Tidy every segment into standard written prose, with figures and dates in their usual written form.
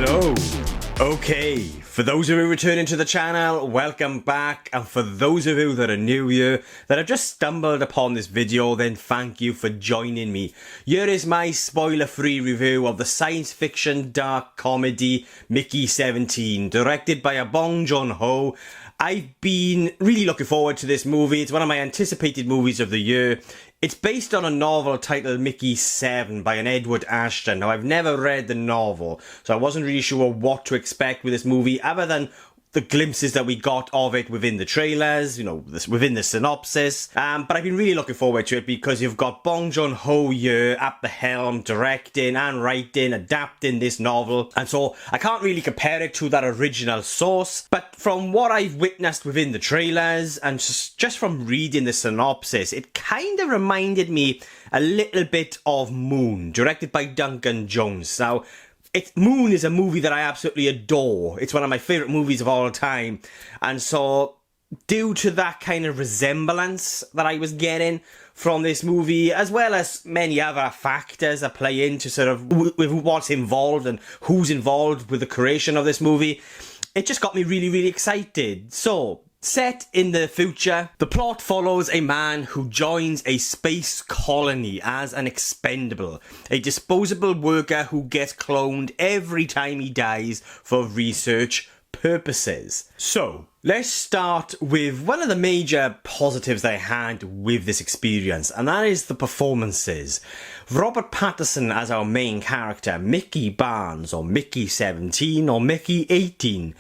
Hello. Okay, for those of you returning to the channel, welcome back, and for those of you that are new here, that have just stumbled upon this video, then thank you for joining me. Here is my spoiler-free review of the science fiction dark comedy Mickey 17, directed by a Bong Joon-ho. I've been really looking forward to this movie. It's one of my anticipated movies of the year. It's based on a novel titled Mickey 7 by an Edward Ashton. Now, I've never read the novel, so I wasn't really sure what to expect with this movie, other than the glimpses that we got of it within the trailers, you know, within the synopsis. But I've been really looking forward to it because you've got Bong Joon-ho here at the helm, directing and writing, adapting this novel. And so I can't really compare it to that original source. But from what I've witnessed within the trailers and just from reading the synopsis, it kind of reminded me a little bit of Moon, directed by Duncan Jones. Now, Moon is a movie that I absolutely adore. It's one of my favourite movies of all time. And so, due to that kind of resemblance that I was getting from this movie, as well as many other factors that play into sort of with what's involved and who's involved with the creation of this movie, it just got me really, really excited. So, set in the future, the plot follows a man who joins a space colony as an expendable, a disposable worker who gets cloned every time he dies for research purposes. So, let's start with one of the major positives that I had with this experience, and that is the performances. Robert Pattinson as our main character, Mickey Barnes, or Mickey 17, or Mickey 18,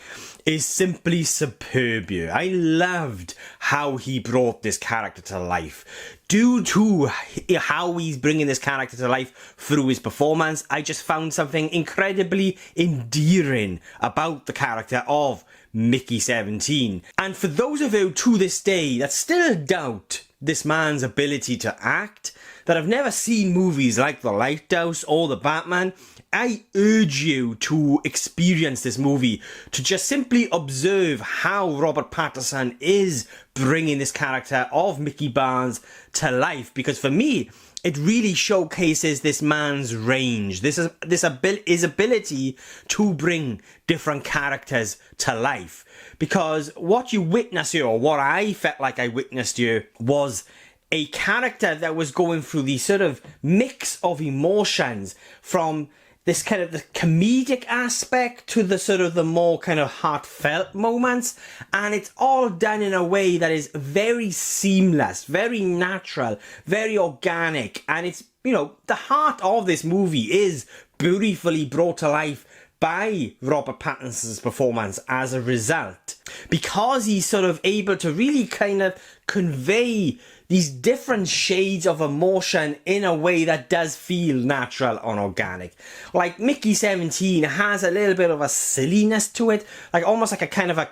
is simply superb here. I loved how he brought this character to life. Due to how he's bringing this character to life through his performance, I just found something incredibly endearing about the character of Mickey 17. And for those of you to this day that still doubt this man's ability to act, that have never seen movies like The Lighthouse or The Batman, I urge you to experience this movie, to just simply observe how Robert Pattinson is bringing this character of Mickey Barnes to life, because for me, it really showcases this man's range, his ability to bring different characters to life. Because what you witness here, or what I felt like I witnessed here, was a character that was going through the sort of mix of emotions, from this kind of the comedic aspect to the sort of the more kind of heartfelt moments, and it's all done in a way that is very seamless, very natural, very organic, and it's, you know, the heart of this movie is beautifully brought to life by Robert Pattinson's performance as a result, because he's sort of able to really kind of convey these different shades of emotion in a way that does feel natural and organic. Like Mickey 17 has a little bit of a silliness to it, like almost like a kind of a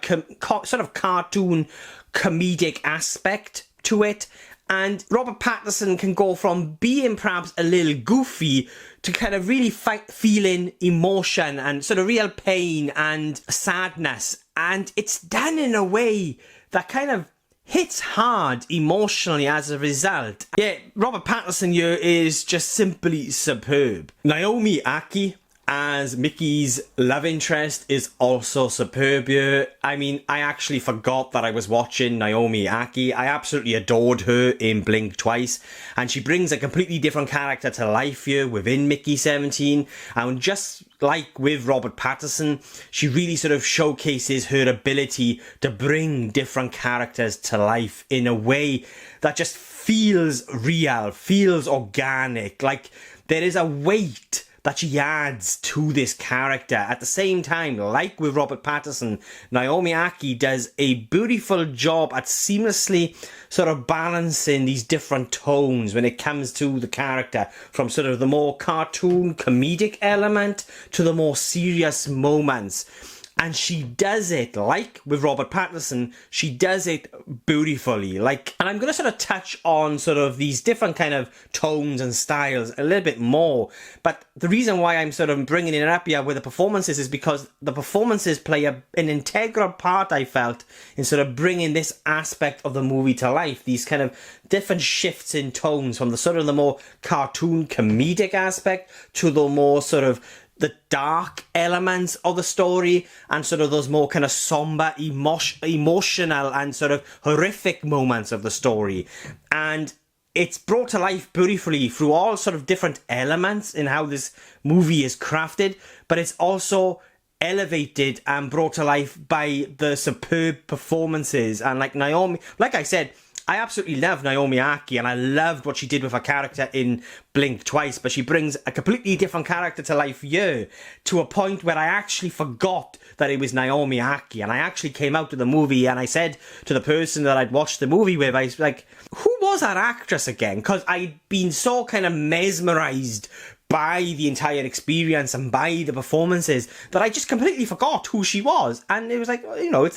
sort of cartoon comedic aspect to it. And Robert Pattinson can go from being perhaps a little goofy to kind of really feeling emotion and sort of real pain and sadness. And it's done in a way that kind of hits hard emotionally as a result. Yeah, Robert Pattinson here is just simply superb. Naomi Ackie as Mickey's love interest is also superb here. I mean, I actually forgot that I was watching Naomi Ackie. I absolutely adored her in Blink Twice, and she brings a completely different character to life here within Mickey 17. And just like with Robert Pattinson, she really sort of showcases her ability to bring different characters to life in a way that just feels real, feels organic. Like there is a weight that she adds to this character. At the same time, like with Robert Pattinson, Naomi Ackie does a beautiful job at seamlessly sort of balancing these different tones when it comes to the character, from sort of the more cartoon comedic element to the more serious moments. And she does it, like with Robert Pattinson, she does it beautifully. And I'm going to sort of touch on sort of these different kind of tones and styles a little bit more. But the reason why I'm sort of bringing it up here with the performances is because the performances play an integral part, I felt, in sort of bringing this aspect of the movie to life. These kind of different shifts in tones from the sort of the more cartoon comedic aspect to the more sort of the dark elements of the story and sort of those more kind of somber, emotional and sort of horrific moments of the story. And it's brought to life beautifully through all sort of different elements in how this movie is crafted, but it's also elevated and brought to life by the superb performances. And like Naomi, like I said, I absolutely love Naomi Ackie, and I loved what she did with her character in Blink Twice, but she brings a completely different character to life here, to a point where I actually forgot that it was Naomi Ackie, and I actually came out to the movie and I said to the person that I'd watched the movie with, I was like, who was that actress again? Because I'd been so kind of mesmerised by the entire experience and by the performances that I just completely forgot who she was. And it was like, you know, it's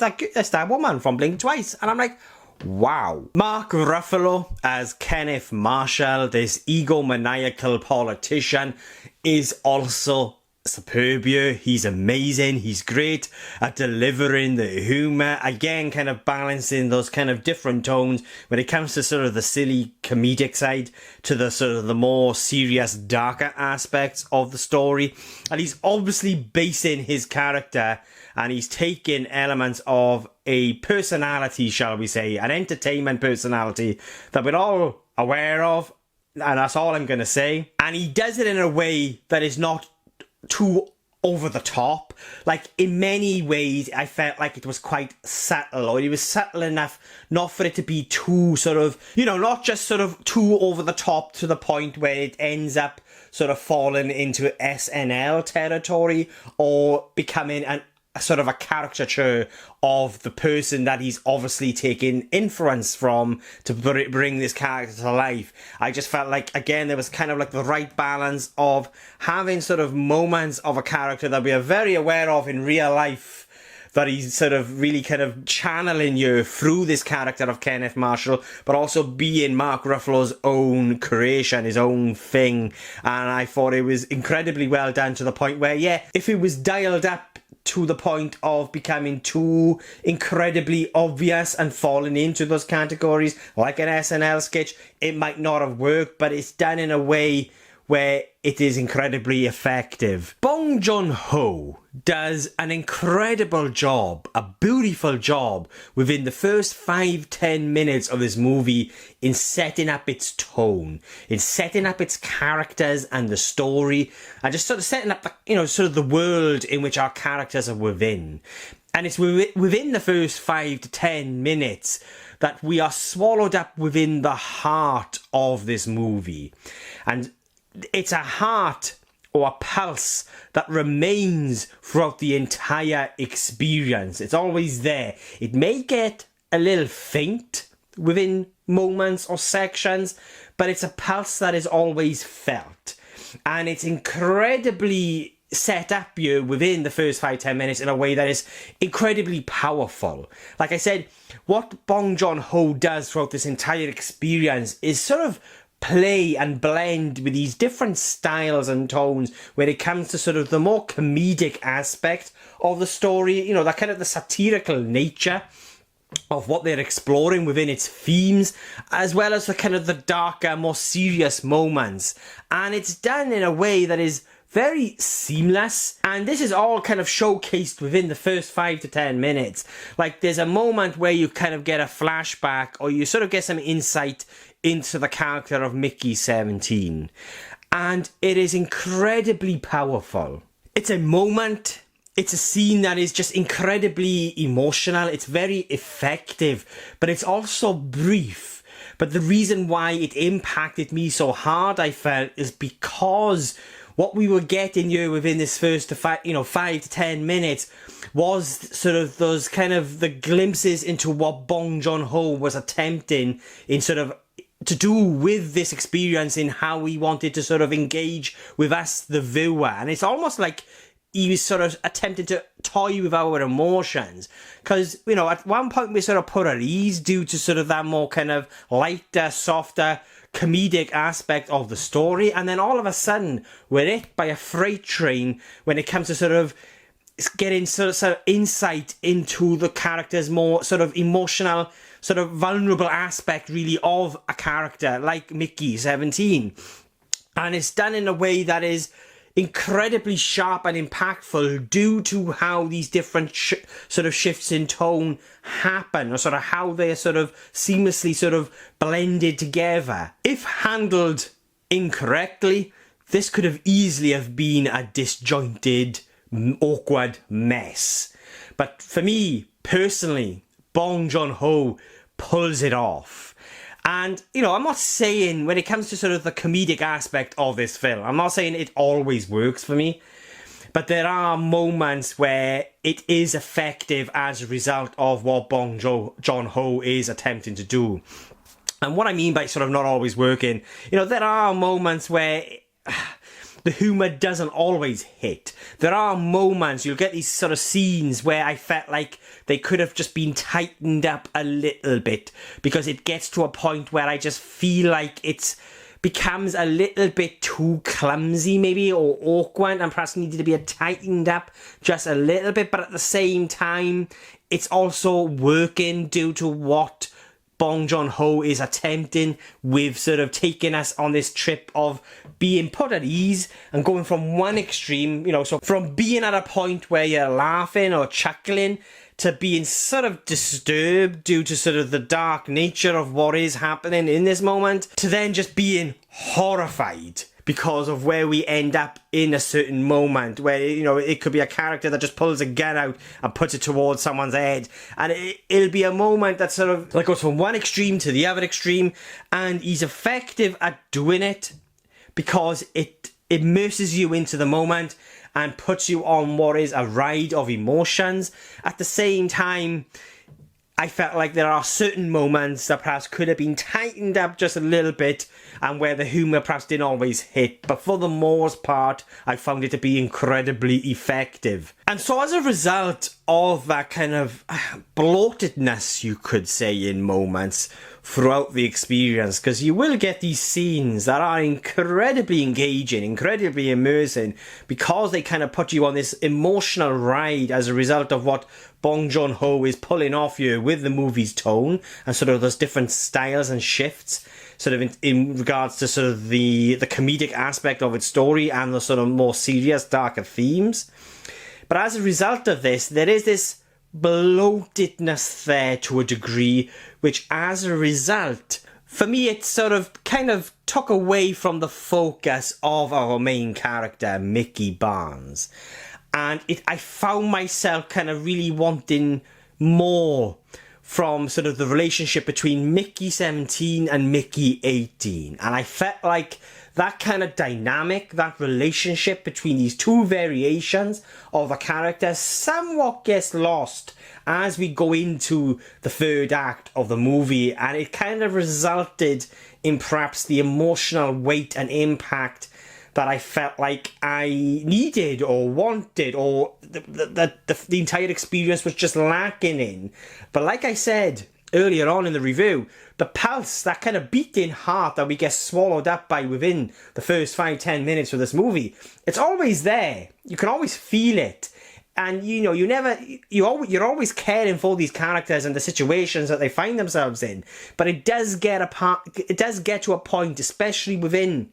that woman from Blink Twice. And I'm like, wow. Mark Ruffalo as Kenneth Marshall, this egomaniacal politician, is also superb here. He's amazing. He's great at delivering the humour. Again, kind of balancing those kind of different tones when it comes to sort of the silly comedic side to the sort of the more serious, darker aspects of the story. And he's obviously basing his character, and he's taking elements of a personality, shall we say, an entertainment personality that we're all aware of, and that's all I'm going to say. And he does it in a way that is not too over the top. Like, in many ways, I felt like it was quite subtle, or it was subtle enough not for it to be too sort of, you know, not just sort of too over the top to the point where it ends up sort of falling into SNL territory or becoming a sort of a caricature of the person that he's obviously taking influence from to bring this character to life. I just felt like, again, there was kind of like the right balance of having sort of moments of a character that we are very aware of in real life, that he's sort of really kind of channeling you through this character of Kenneth Marshall, but also being Mark Ruffalo's own creation, his own thing. And I thought it was incredibly well done, to the point where, yeah, if it was dialed up to the point of becoming too incredibly obvious and falling into those categories like an SNL sketch, it might not have worked, but it's done in a way where it is incredibly effective. Bong Joon-ho does an incredible job, a beautiful job, within the first 5-10 minutes of this movie in setting up its tone, in setting up its characters and the story, and just sort of setting up, you know, sort of the world in which our characters are within. And it's within the first 5 to 10 minutes that we are swallowed up within the heart of this movie. And it's a heart or a pulse that remains throughout the entire experience. It's always there. It may get a little faint within moments or sections, but it's a pulse that is always felt. And it's incredibly set up you within the first 5-10 minutes in a way that is incredibly powerful. Like I said, what Bong Joon-ho does throughout this entire experience is sort of play and blend with these different styles and tones when it comes to sort of the more comedic aspect of the story, you know, that kind of the satirical nature of what they're exploring within its themes, as well as the kind of the darker, more serious moments. And it's done in a way that is very seamless, and this is all kind of showcased within the first 5 to 10 minutes. Like, there's a moment where you kind of get a flashback, or you sort of get some insight into the character of Mickey 17, and it is incredibly powerful. It's a moment, it's a scene that is just incredibly emotional, it's very effective, but it's also brief. But the reason why it impacted me so hard, I felt, is because what we were getting here within this first 5 to 10 minutes was sort of those kind of the glimpses into what Bong Joon-ho was attempting in sort of to do with this experience, in how he wanted to sort of engage with us, the viewer. And it's almost like he was sort of attempting to toy with our emotions. Because, you know, at one point we sort of put at ease due to sort of that more kind of lighter, softer, comedic aspect of the story. And then all of a sudden, we're hit by a freight train when it comes to sort of getting sort of insight into the character's more sort of emotional, sort of vulnerable aspect, really, of a character like Mickey 17. And it's done in a way that is incredibly sharp and impactful due to how these different sort of shifts in tone happen, or sort of how they're sort of seamlessly sort of blended together. If handled incorrectly, this could have easily have been a disjointed, awkward mess. But for me, personally, Bong Joon-ho pulls it off. And, you know, I'm not saying, when it comes to sort of the comedic aspect of this film, I'm not saying it always works for me. But there are moments where it is effective as a result of what Bong Joon-ho is attempting to do. And what I mean by sort of not always working, you know, there are moments where the humour doesn't always hit. There are moments, you'll get these sort of scenes where I felt like they could have just been tightened up a little bit, because it gets to a point where I just feel like it becomes a little bit too clumsy maybe, or awkward, and perhaps needed to be tightened up just a little bit. But at the same time, it's also working due to what Bong Joon-ho is attempting with sort of taking us on this trip of being put at ease and going from one extreme, you know, so from being at a point where you're laughing or chuckling to being sort of disturbed due to sort of the dark nature of what is happening in this moment, to then just being horrified because of where we end up in a certain moment, where, you know, it could be a character that just pulls a gun out and puts it towards someone's head, and it'll be a moment that sort of like goes from one extreme to the other extreme, and he's effective at doing it because it immerses you into the moment and puts you on what is a ride of emotions. At the same time, I felt like there are certain moments that perhaps could have been tightened up just a little bit, and where the humour perhaps didn't always hit. But for the most part, I found it to be incredibly effective. And so as a result of that kind of bloatedness, you could say, in moments throughout the experience, because you will get these scenes that are incredibly engaging, incredibly immersing, because they kind of put you on this emotional ride as a result of what Bong Joon-ho is pulling off you with the movie's tone, and sort of those different styles and shifts, sort of in regards to sort of the comedic aspect of its story and the sort of more serious, darker themes. But as a result of this, there is this bloatedness there to a degree, which as a result, for me, it sort of kind of took away from the focus of our main character, Mickey Barnes. And I found myself kind of really wanting more from sort of the relationship between Mickey 17 and Mickey 18. And I felt like that kind of dynamic, that relationship between these two variations of a character somewhat gets lost as we go into the third act of the movie. And it kind of resulted in perhaps the emotional weight and impact that I felt like I needed or wanted, or the entire experience was just lacking in. But like I said earlier on in the review, the pulse, that kind of beating heart that we get swallowed up by within the first 5-10 minutes of this movie, it's always there. You can always feel it. And, you know, you're always caring for these characters and the situations that they find themselves in. But it does get to a point, especially within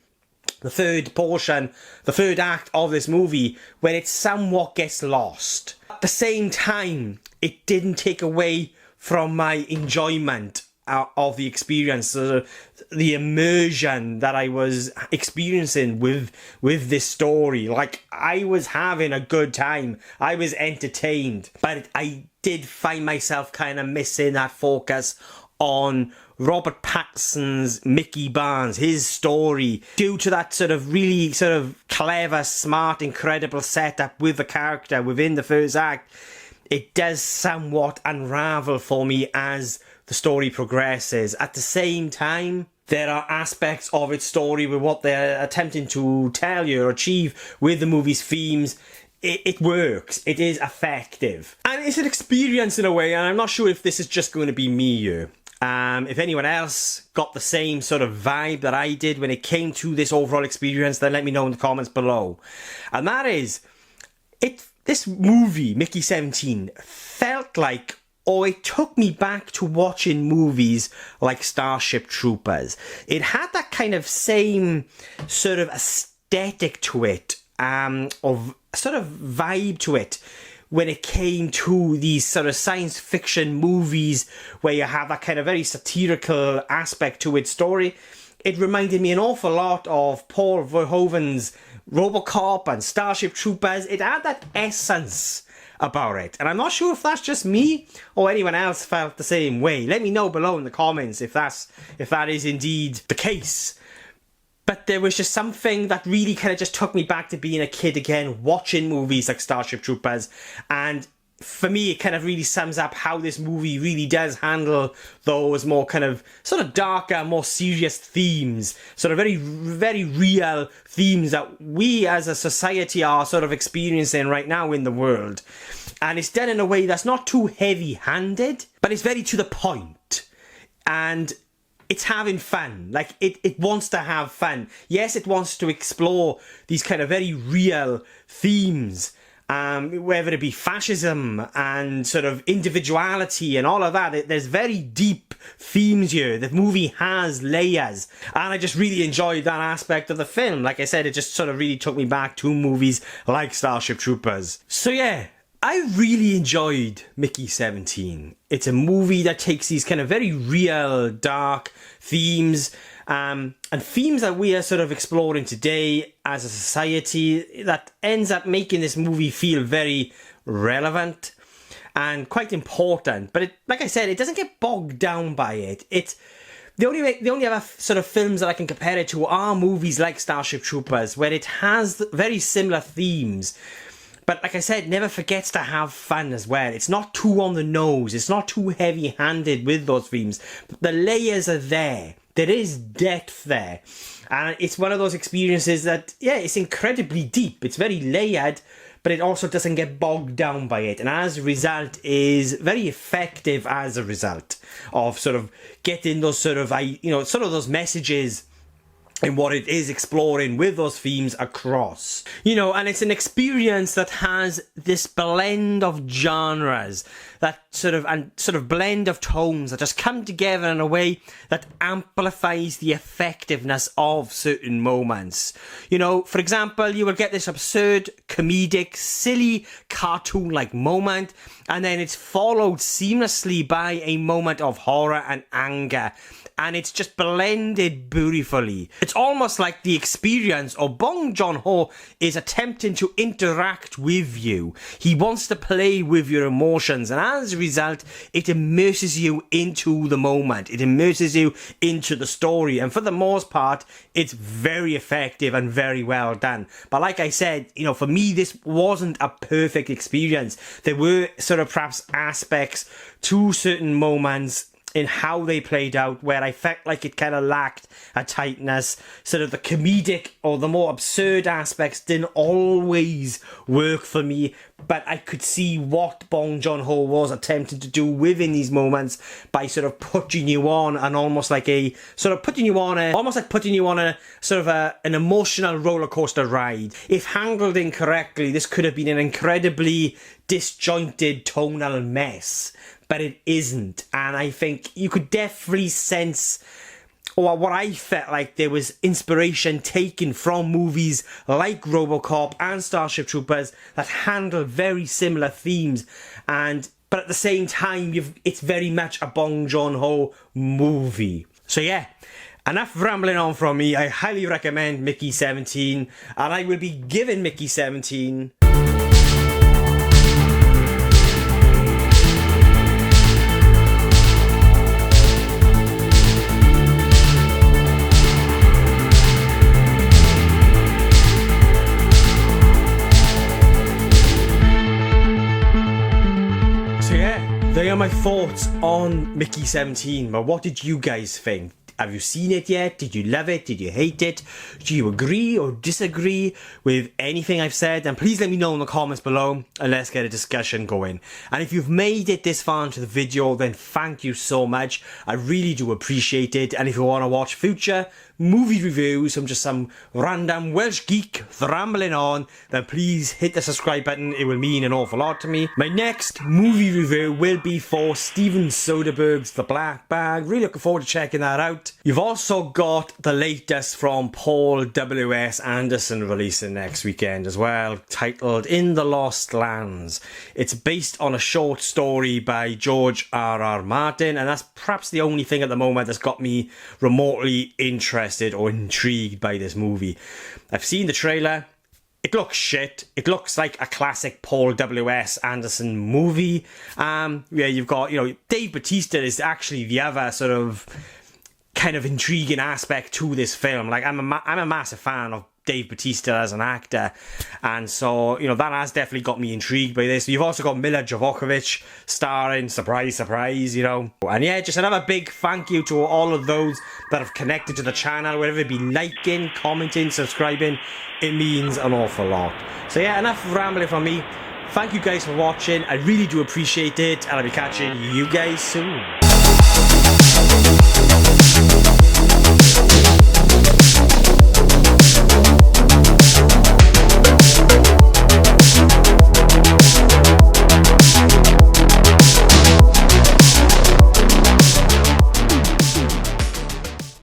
the third portion, the third act of this movie, where it somewhat gets lost. At the same time, it didn't take away from my enjoyment of the experience, the immersion that I was experiencing with this story. Like, I was having a good time, I was entertained, but I did find myself kind of missing that focus on Robert Pattinson's Mickey Barnes, his story, due to that sort of really sort of clever, smart, incredible setup with the character within the first act. It does somewhat unravel for me as the story progresses. At the same time, there are aspects of its story with what they're attempting to tell you or achieve with the movie's themes. It works. It is effective. And it's an experience in a way, and I'm not sure if this is just going to be me here. If anyone else got the same sort of vibe that I did when it came to this overall experience, then let me know in the comments below. And that is, this movie, Mickey 17, felt like, or it took me back to watching movies like Starship Troopers. It had that kind of same sort of aesthetic to it, of sort of vibe to it when it came to these sort of science fiction movies where you have that kind of very satirical aspect to its story. It reminded me an awful lot of Paul Verhoeven's RoboCop and Starship Troopers. It had that essence about it, and I'm not sure if that's just me or anyone else felt the same way. Let me know below in the comments if that is indeed the case. But there was just something that really kind of just took me back to being a kid again, watching movies like Starship Troopers. And for me, it kind of really sums up how this movie really does handle those more kind of sort of darker, more serious themes. Sort of very, very real themes that we as a society are sort of experiencing right now in the world. And it's done in a way that's not too heavy-handed, but it's very to the point. And it's having fun. Like, it wants to have fun. Yes, it wants to explore these kind of very real themes, whether it be fascism and sort of individuality and all of that. There's very deep themes here. The movie has layers, and I just really enjoyed that aspect of the film. Like I said, it just sort of really took me back to movies like Starship Troopers. So yeah, I really enjoyed Mickey 17. It's a movie that takes these kind of very real, dark themes, and themes that we are sort of exploring today as a society, that ends up making this movie feel very relevant and quite important. But like I said, it doesn't get bogged down by it. The only other sort of films that I can compare it to are movies like Starship Troopers, where it has very similar themes. But like I said, never forgets to have fun as well. It's not too on the nose. It's not too heavy-handed with those themes. But the layers are there. There is depth there. And it's one of those experiences that, yeah, it's incredibly deep. It's very layered, but it also doesn't get bogged down by it. And as a result, is very effective as a result of sort of getting those sort of, sort of those messages and what it is exploring with those themes across. And it's an experience that has this blend of genres, that sort of blend of tones that just come together in a way that amplifies the effectiveness of certain moments. For example, you will get this absurd, comedic, silly, cartoon-like moment, and then it's followed seamlessly by a moment of horror and anger. And it's just blended beautifully. It's almost like the experience of Bong Joon-ho is attempting to interact with you. He wants to play with your emotions, and as a result, it immerses you into the moment. It immerses you into the story, and for the most part, it's very effective and very well done. But like I said, for me, this wasn't a perfect experience. There were sort of perhaps aspects to certain moments in how they played out where I felt like it kind of lacked a tightness. Sort of the comedic or the more absurd aspects didn't always work for me, but I could see what Bong Joon-ho was attempting to do within these moments by sort of putting you on an almost like a sort of putting you on a sort of an emotional roller coaster ride. If handled incorrectly, this could have been an incredibly disjointed tonal mess, but it isn't. And I think you could definitely sense, or what I felt like, there was inspiration taken from movies like RoboCop and Starship Troopers that handle very similar themes, but at the same time, it's very much a Bong Joon-ho movie. So yeah, enough rambling on from me. I highly recommend Mickey 17, and I will be giving Mickey 17... They are my thoughts on Mickey 17, but what did you guys think? Have you seen it yet? Did you love it? Did you hate it? Do you agree or disagree with anything I've said? And please let me know in the comments below, and let's get a discussion going. And if you've made it this far into the video, then thank you so much. I really do appreciate it. And if you want to watch future movie reviews from just some random Welsh geek rambling on, then please hit the subscribe button. It will mean an awful lot to me. My next movie review will be for Steven Soderbergh's The Black Bag. Really looking forward to checking that out. You've also got the latest from Paul W.S. Anderson releasing next weekend as well, titled In the Lost Lands. It's based on a short story by George R.R. Martin, and that's perhaps the only thing at the moment that's got me remotely interested or intrigued by this movie. I've seen the trailer. It looks shit. It looks like a classic Paul W.S. Anderson movie. You've got, Dave Bautista is actually the other sort of kind of intriguing aspect to this film. Like, I'm a massive fan of Dave Bautista as an actor, and so that has definitely got me intrigued by this. You've also got Mila Jovovich starring, surprise, and yeah, just another big thank you to all of those that have connected to the channel, whether it be liking, commenting, subscribing. It means an awful lot. So yeah, enough rambling from me. Thank you guys for watching. I really do appreciate it, and I'll be catching you guys soon.